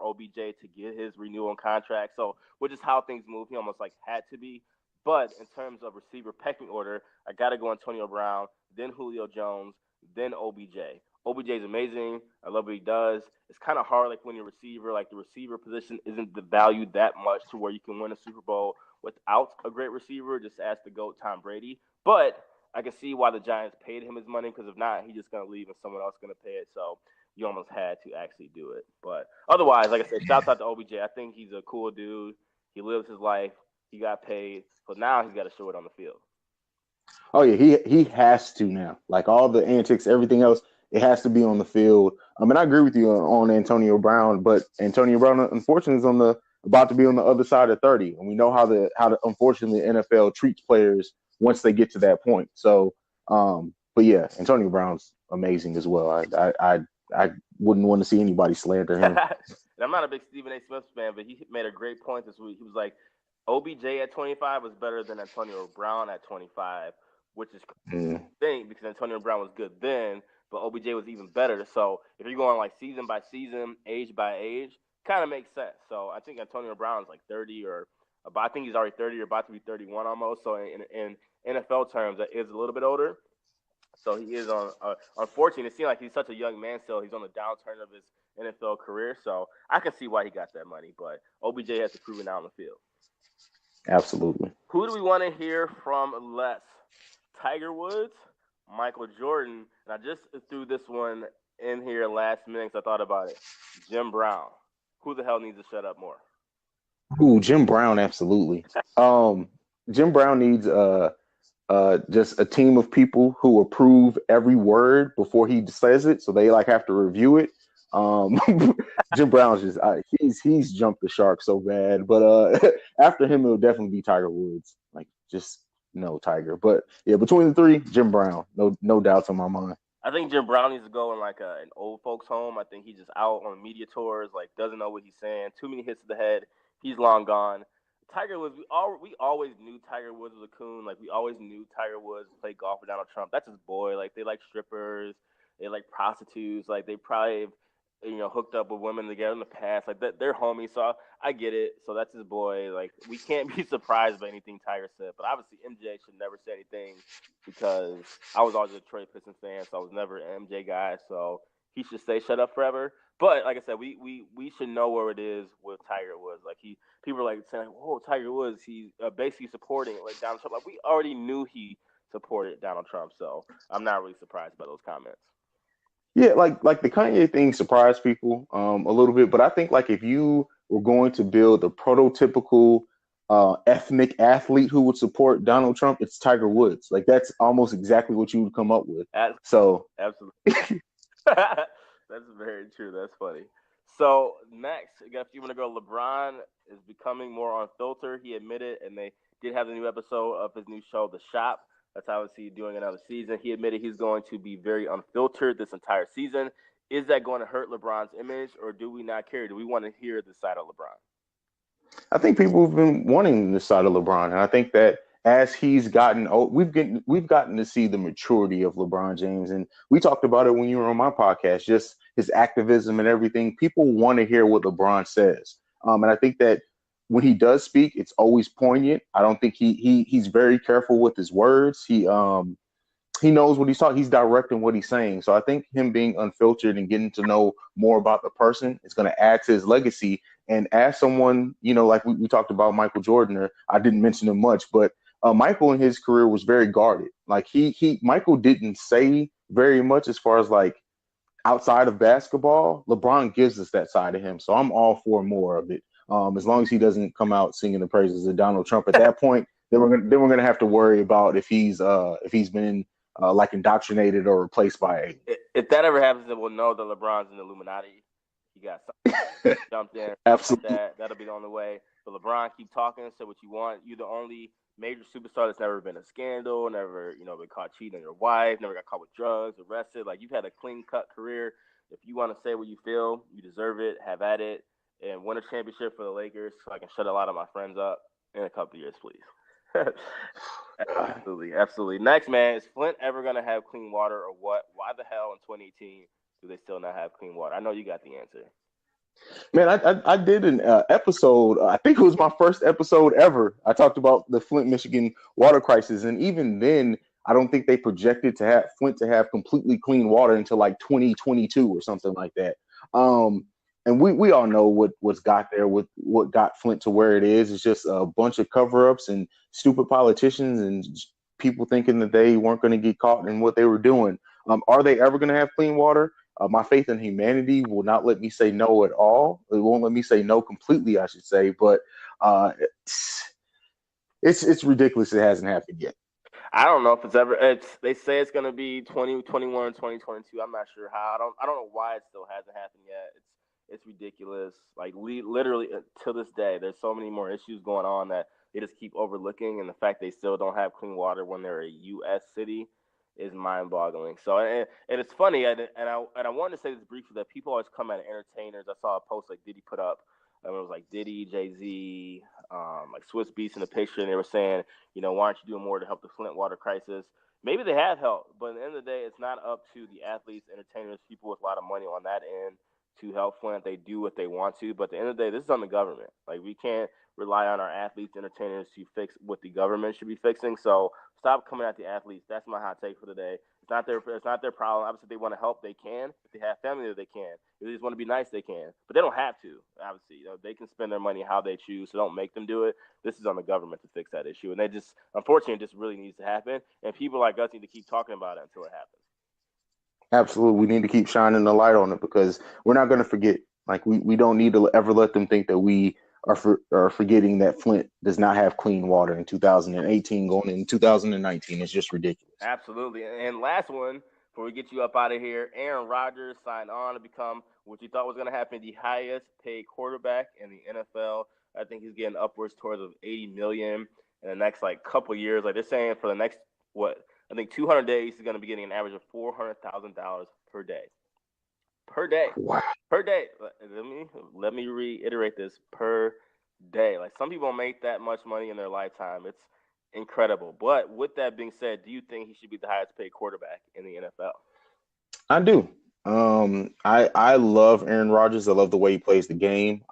OBJ to get his renewal contract. So, which is how things move. He almost like had to be. But in terms of receiver pecking order, I got to go Antonio Brown, then Julio Jones, then OBJ. OBJ is amazing. I love what he does. It's kind of hard, like when you're a receiver, like the receiver position isn't valued that much to where you can win a Super Bowl without a great receiver. Just ask the GOAT Tom Brady. But I can see why the Giants paid him his money, because if not, he's just going to leave and someone else is going to pay it. So you almost had to actually do it. But otherwise, like I said, shouts out to OBJ. I think he's a cool dude. He lives his life. He got paid. So now he's got to show it on the field. Oh, yeah, he has to now. Like all the antics, everything else, it has to be on the field. I mean, I agree with you on Antonio Brown, but Antonio Brown, unfortunately, is about to be on the other side of 30. And we know how unfortunately, the NFL treats players once they get to that point. So, but yeah, Antonio Brown's amazing as well. I wouldn't want to see anybody slander him. And I'm not a big Stephen A. Smith fan, but he made a great point this week. He was like, OBJ at 25 was better than Antonio Brown at 25, which is a thing because Antonio Brown was good then, but OBJ was even better. So if you're going like season by season, age by age, kind of makes sense. So I think Antonio Brown is like 30 but I think he's already 30 or about to be 31 almost. So in NFL terms, that is a little bit older. So he is on. Unfortunately, it seems like he's such a young man still. He's on the downturn of his NFL career. So I can see why he got that money. But OBJ has to prove it out on the field. Absolutely. Who do we want to hear from less? Tiger Woods, Michael Jordan, and I just threw this one in here last minute because I thought about it. Jim Brown. Who the hell needs to shut up more? Ooh, Jim Brown, absolutely. Jim Brown needs just a team of people who approve every word before he says it, so they like have to review it. Jim Brown's just he's jumped the shark so bad, but after him it'll definitely be Tiger Woods. Like just no Tiger, but yeah, between the three, Jim Brown, no doubts in my mind. I think Jim Brown needs to go in like an old folks home. I think he's just out on media tours, like doesn't know what he's saying. Too many hits to the head. He's long gone. Tiger Woods, we always knew Tiger Woods was a coon. Like we always knew Tiger Woods played golf with Donald Trump. That's his boy. Like they like strippers, they like prostitutes. Like they probably hooked up with women together in the past. Like they're homies, so I get it. So that's his boy. Like we can't be surprised by anything Tiger said. But obviously MJ should never say anything because I was always a Detroit Pistons fan, so I was never an MJ guy. So he should say shut up forever. But like I said, we should know where it is with Tiger Woods. Like people are like saying, "Oh, Tiger Woods, he's basically supporting like Donald Trump." Like we already knew he supported Donald Trump, so I'm not really surprised by those comments. Yeah, like the Kanye thing surprised people a little bit, but I think like if you were going to build a prototypical ethnic athlete who would support Donald Trump, it's Tiger Woods. Like that's almost exactly what you would come up with. Absolutely. That's very true. That's funny. So next, if you want to go, LeBron is becoming more unfiltered. He admitted, and they did have a new episode of his new show, The Shop. That's obviously doing another season. He admitted he's going to be very unfiltered this entire season. Is that going to hurt LeBron's image, or do we not care? Do we want to hear the side of LeBron? I think people have been wanting the side of LeBron, and I think that as he's gotten old, we've gotten to see the maturity of LeBron James, and we talked about it when you were on my podcast. Just his activism and everything. People want to hear what LeBron says, and I think that when he does speak, it's always poignant. I don't think he's very careful with his words. He knows what he's talking. He's directing what he's saying. So I think him being unfiltered and getting to know more about the person is going to add to his legacy. And as someone, like we talked about Michael Jordan, or I didn't mention him much, but Michael in his career was very guarded. Like Michael didn't say very much as far as like outside of basketball. LeBron gives us that side of him. So I'm all for more of it. As long as he doesn't come out singing the praises of Donald Trump at that point, then we're gonna have to worry about if he's been like indoctrinated or replaced by a. If that ever happens, then we'll know that LeBron's an Illuminati. He got something jumped in. Absolutely. That'll be the only way. But LeBron, keep talking, say what you want. You're the only major superstar that's never been a scandal, never, been caught cheating on your wife, never got caught with drugs, arrested. Like, you've had a clean-cut career. If you want to say what you feel, you deserve it, have at it, and win a championship for the Lakers so I can shut a lot of my friends up in a couple of years, please. Absolutely, absolutely. Next, man, is Flint ever going to have clean water or what? Why the hell in 2018 do they still not have clean water? I know you got the answer. Man, I did an episode. I think it was my first episode ever. I talked about the Flint, Michigan water crisis, and even then, I don't think they projected to have Flint to have completely clean water until like 2022 or something like that. And we all know what's got there, what got Flint to where it is. It's just a bunch of cover-ups and stupid politicians and people thinking that they weren't going to get caught in what they were doing. Are they ever going to have clean water? My faith in humanity will not let me say no at all. It won't let me say no completely, I should say. But it's ridiculous. It hasn't happened yet. I don't know if it's ever. They say it's going to be 2021, 2022. I'm not sure how. I don't know why it still hasn't happened yet. It's ridiculous. Like, literally to this day, there's so many more issues going on that they just keep overlooking, and the fact they still don't have clean water when they're a U.S. city is mind-boggling. So, and it's funny, and I wanted to say this briefly, that people always come at entertainers. I saw a post like Diddy put up, and it was like Diddy, Jay-Z, like Swiss Beats in the picture, and they were saying, why aren't you doing more to help the Flint water crisis? Maybe they have helped, but at the end of the day, it's not up to the athletes, entertainers, people with a lot of money on that end to help Flint. They do what they want to, but at the end of the day, this is on the government. Like, we can't rely on our athletes, entertainers to fix what the government should be fixing. So stop coming at the athletes. That's my hot take for the day. It's not their problem. Obviously, if they want to help, they can. If they have family, they can. If they just want to be nice, they can. But they don't have to. Obviously, they can spend their money how they choose. So don't make them do it. This is on the government to fix that issue. And unfortunately, it just really needs to happen. And people like us need to keep talking about it until it happens. Absolutely. We need to keep shining the light on it because we're not going to forget. Like, we don't need to ever let them think that we are forgetting that Flint does not have clean water in 2018 going in 2019. It's just ridiculous. Absolutely. And last one, before we get you up out of here, Aaron Rodgers signed on to become what you thought was going to happen, the highest paid quarterback in the NFL. I think he's getting upwards towards of $80 million in the next couple of years. Like, they're saying for the next, I think 200 days, he's going to be getting an average of $400,000 per day. Per day. Wow. Per day. Let me reiterate this. Per day. Like, some people make that much money in their lifetime. It's incredible. But with that being said, do you think he should be the highest paid quarterback in the NFL? I do. I love Aaron Rodgers. I love the way he plays the game.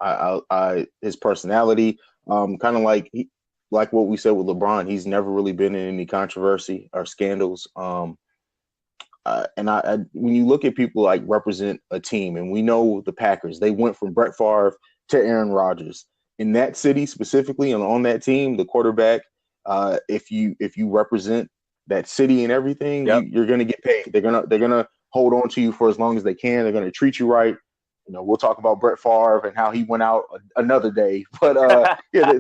His personality. Kind of like what we said with LeBron. He's never really been in any controversy or scandals. And when you look at people like represent a team, and we know the Packers, they went from Brett Favre to Aaron Rodgers. In that city specifically, and on that team, the quarterback, if you represent that city and everything, yep, you're going to get paid. They're gonna hold on to you for as long as they can. They're going to treat you right. We'll talk about Brett Favre and how he went out another day. But yeah,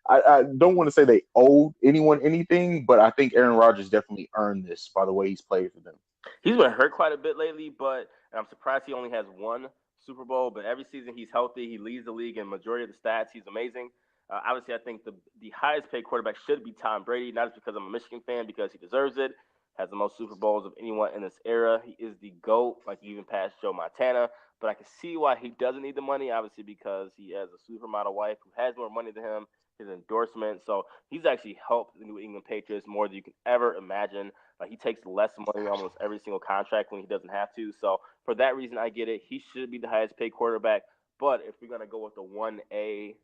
I don't want to say they owed anyone anything, but I think Aaron Rodgers definitely earned this by the way he's played for them. He's been hurt quite a bit lately, but I'm surprised he only has one Super Bowl. But every season he's healthy. He leads the league in majority of the stats. He's amazing. Obviously, I think the highest paid quarterback should be Tom Brady, not just because I'm a Michigan fan, because he deserves it. Has the most Super Bowls of anyone in this era. He is the GOAT, like he even passed Joe Montana. But I can see why he doesn't need the money, obviously, because he has a supermodel wife who has more money than him, his endorsement. So he's actually helped the New England Patriots more than you can ever imagine. Like, he takes less money almost every single contract when he doesn't have to. So for that reason, I get it. He should be the highest paid quarterback. But if we're going to go with the 1A,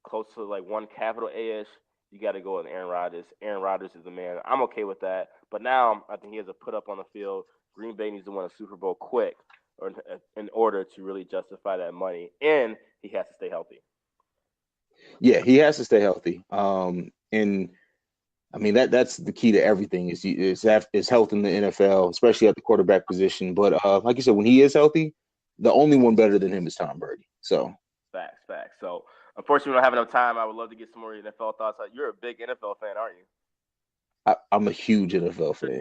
close to like one capital A-ish, you got to go with Aaron Rodgers. Aaron Rodgers is the man. I'm okay with that. But now I think he has to put up on the field. Green Bay needs to win a Super Bowl quick in order to really justify that money. And he has to stay healthy. Yeah, he has to stay healthy. And I mean, that's the key to everything is health in the NFL, especially at the quarterback position. But like you said, when he is healthy, the only one better than him is Tom Brady. So facts. So unfortunately, we don't have enough time. I would love to get some more NFL thoughts. You're a big NFL fan, aren't you? I'm a huge NFL fan.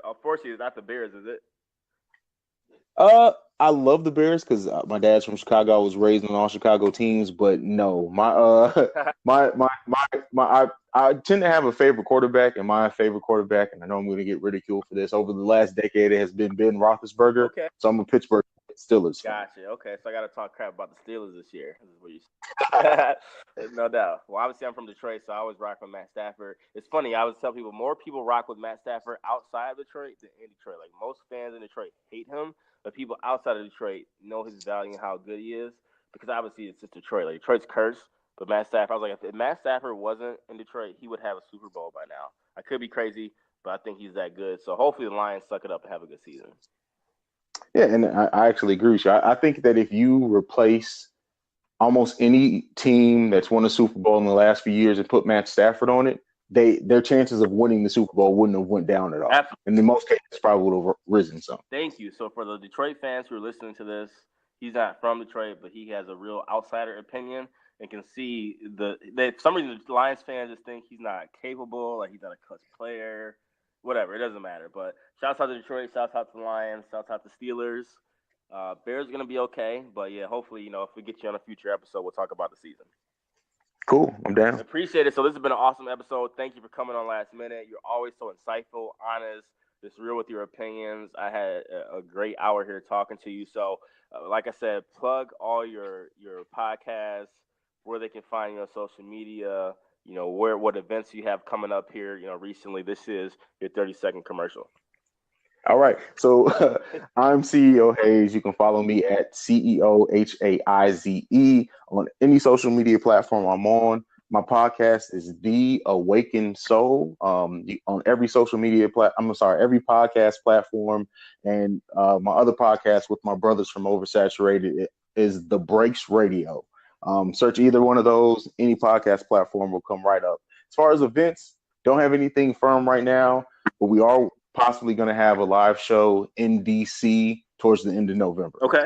Unfortunately, it's not the Bears, is it? I love the Bears because my dad's from Chicago. I was raised on all Chicago teams, but no, I tend to have a favorite quarterback, and my favorite quarterback, and I know I'm going to get ridiculed for this. Over the last decade, it has been Ben Roethlisberger. Okay. So I'm a Pittsburgh Steelers fan. Gotcha. Okay, so I got to talk crap about the Steelers this year. This is what you No doubt. Well, obviously, I'm from Detroit, so I always rock with Matt Stafford. It's funny. I always tell people more people rock with Matt Stafford outside of Detroit than in Detroit. Like most fans in Detroit hate him, but people outside of Detroit know his value and how good he is because obviously it's just Detroit. Like Detroit's cursed, but Matt Stafford. I was like, if Matt Stafford wasn't in Detroit, he would have a Super Bowl by now. I could be crazy, but I think he's that good. So hopefully the Lions suck it up and have a good season. Yeah, and I actually agree with you. I think that if you replace almost any team that's won a Super Bowl in the last few years and put Matt Stafford on it, their chances of winning the Super Bowl wouldn't have went down at all. Absolutely. And in most cases, probably would have risen some. Thank you. So for the Detroit fans who are listening to this, he's not from Detroit, but he has a real outsider opinion and can see for some reason the Lions fans just think he's not capable, like he's not a clutch player, whatever. It doesn't matter. But shouts out to Detroit, shouts out to the Lions, shouts out to Steelers. Bears are gonna be okay, but yeah, hopefully, if we get you on a future episode, we'll talk about the season. Cool, I'm down. Appreciate it. So this has been an awesome episode. Thank you for coming on last minute. You're always so insightful, honest, just real with your opinions. I had a great hour here talking to you. So, like I said, plug all your podcasts, where they can find you on social media. What events you have coming up here. Recently. This is your 30-second commercial. All right. So I'm CEO Haize. You can follow me at CEO Haize on any social media platform I'm on. My podcast is The Awakened Soul. On every social media every podcast platform. And my other podcast with my brothers from Oversaturated is The Breaks Radio. Search either one of those. Any podcast platform will come right up. As far as events, don't have anything firm right now, but we are possibly going to have a live show in DC towards the end of November. Okay.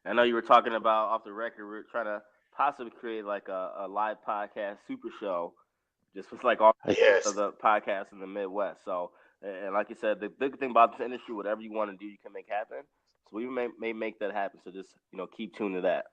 I know you were talking about off the record, we're trying to possibly create like a live podcast super show, just with like all of the podcasts in the Midwest. So, and like you said, the big thing about this industry, whatever you want to do, you can make happen. So we may make that happen. So just, keep tuned to that.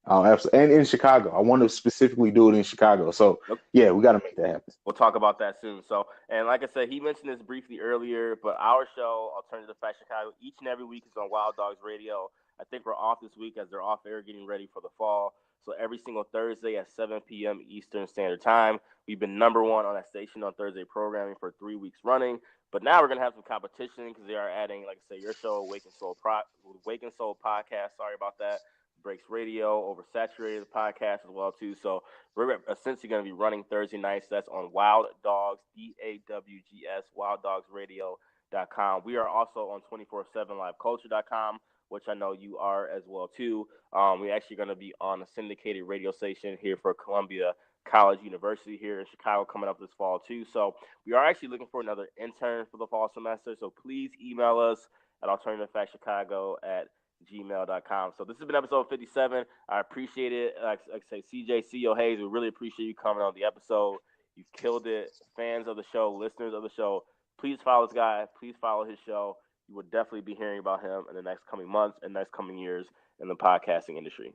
Oh, absolutely. And in Chicago. I want to specifically do it in Chicago. So, yeah, we got to make that happen. We'll talk about that soon. So, and like I said, he mentioned this briefly earlier, but our show, Alternative Fact Chicago, each and every week is on Wild Dogs Radio. I think we're off this week as they're off air getting ready for the fall. So every single Thursday at 7 p.m. Eastern Standard Time. We've been number one on that station on Thursday programming for 3 weeks running. But now we're going to have some competition because they are adding, like I said, your show, Wake and Soul Podcast. Sorry about that. Breaks Radio, Oversaturated podcast as well too. So we're essentially going to be running Thursday nights. That's on Wild Dogs, DAWGS, WildDogsRadio.com. We are also on 247liveculture.com, which I know you are as well too. We're actually going to be on a syndicated radio station here for Columbia College University here in Chicago coming up this fall too. So we are actually looking for another intern for the fall semester. So please email us at alternativefactchicago@gmail.com. So this has been episode 57. I appreciate it. Like I say, CJ, CEO Haize, we really appreciate you coming on the episode. You killed it. Fans of the show, listeners of the show, please follow this guy. Please follow his show. You will definitely be hearing about him in the next coming months and next coming years in the podcasting industry.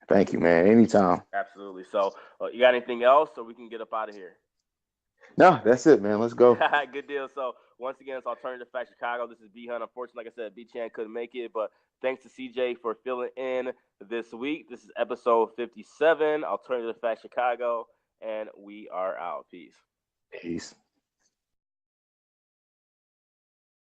Thank you, man. Anytime. Absolutely. So you got anything else so we can get up out of here? No, that's it, man. Let's go. Good deal. So once again, it's Alternative Fact Chicago. This is B.Hun. Unfortunately, like I said, B-Chan couldn't make it, but thanks to CJ for filling in this week. This is episode 57, Alternative Fact Chicago, and we are out. Peace. Peace.